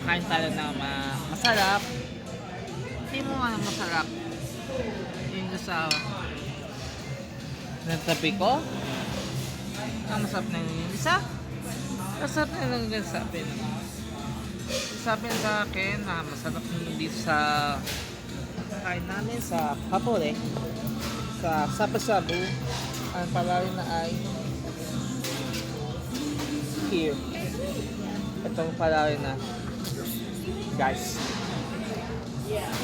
kain tayo ng masarap. Hindi mo nga masarap. Yung sa natabi ko. Ang masarap na yung isa. Masarap na lang yung sabi. Sabi sa akin na masarap yung dito sa kain namin sa Kapore. Sa Sabu-Sabu. Ang palari na ay here. Itong palari na guys.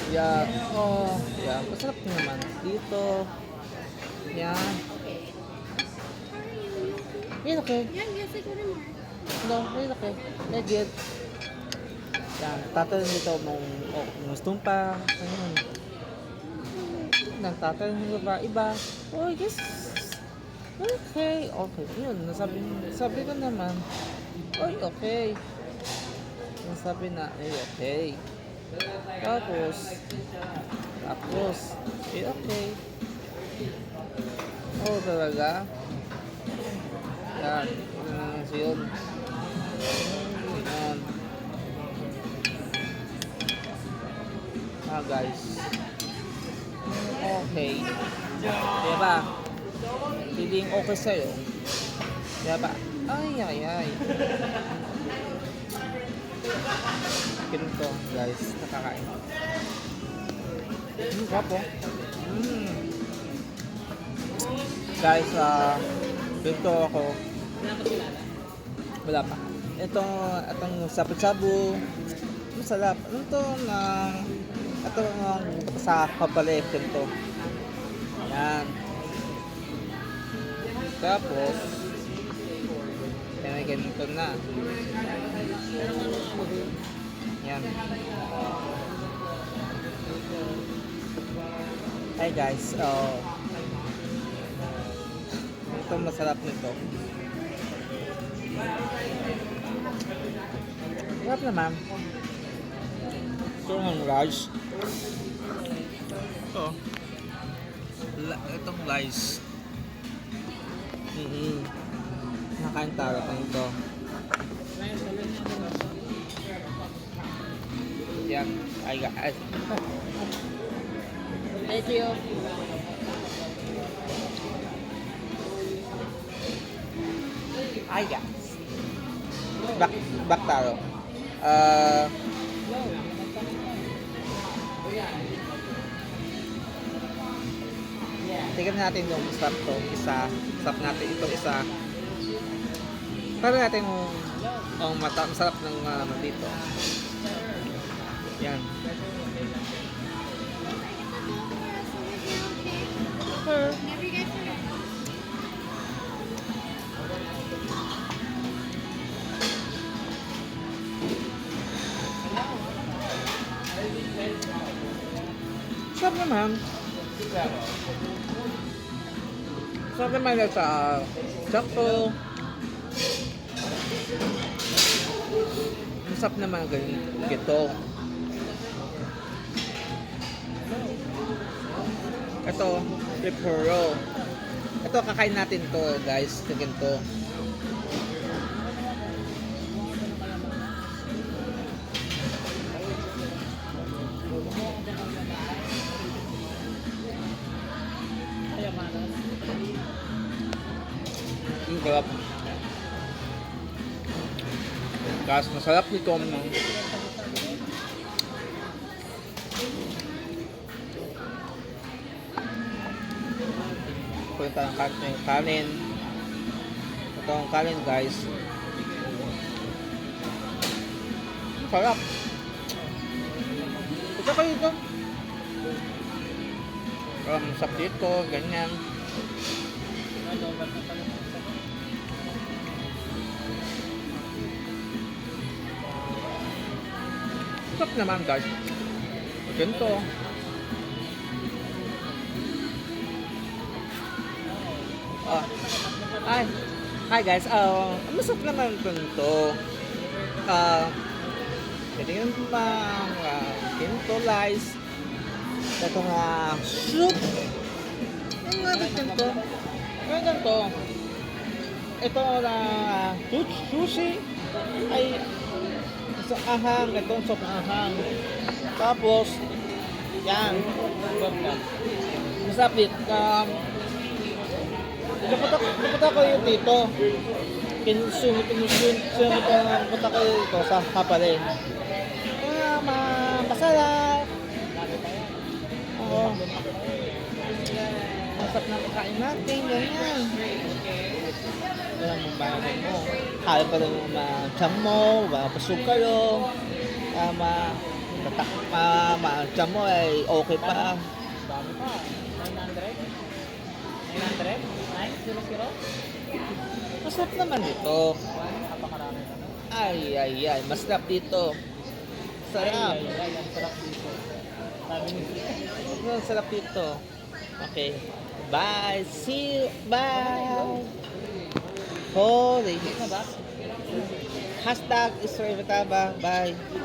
Yeah. Oh, yeah. Masarap naman dito. Yan. Yan okay. Yes, I go to more. No, yan okay. Legit. Yan. Tatanong dito mong gustong pa. Ayun. Nagtatanong mo ba iba? Oh, yes. Okay. Okay. Yun. Sabi ko naman. Oy, okay. Sabi na, okay. Tapos, okay. Oh, talaga? Yan. Yun. Yan. Guys. Okay. Diba? Feeling okay sa'yo. Diba? Ay. Ganito, guys. Nakakain. Guwapo. Guys, ganito ako. Wala pa. Itong sabu-sabu. Masarap. Ano to na... Ito sa kapalip. Ganito. Yan. Tapos, yan, ganito na. Yan. Hi guys. Ito masarap nito. Sarap naman. Ito ang rice. Ito. Itong rice. Nakain tayo nito. Yan. Ay guys. Thank you. Ay guys. Back tayo. Tingnan natin yung sarap to. Sarap natin ito isa. Para natin yung masarap ng dito. Yan. Never get to it. Sarap naman. Sarap naman sa sakto. Masarap naman ganito. Ito, pepero. Ito, kakain natin to guys. Ganito. Ang sarap. Guys, masarap nito. Punta ng kanin. Ito ang kanin guys. Sarap. Ito kayo ito. Sarap dito, ganyan. Sarap naman guys. Ganito. Hi guys. Masarap naman ito. Tingnan pa ganito guys. Ito nga soup. Ang nga ganito. Ang ganito. Ito na sushi ay Sa ahang, ito ang soup na ahang. Tapos, yan. Masapit. Napunta ko yung dito. Kinusumit napunta ko dito sa Hapaleng. Masarap. Oo. Masarap na pagkain natin, ganyan. Walang mong bayan mo. Kaya pa rin ma-jam mo, mapasog kayo. Ma-jam mo ay okay pa. Dami pa. 900? 900? 900? Masarap naman dito. Napakarami na. Ay. Masarap dito. Sarap. Ay, ang sarap dito. Sabi ni Ang sarap dito. Okay. Bye. See you. Bye. Holy. na ba? Hashtag Israel Mataba. Bye.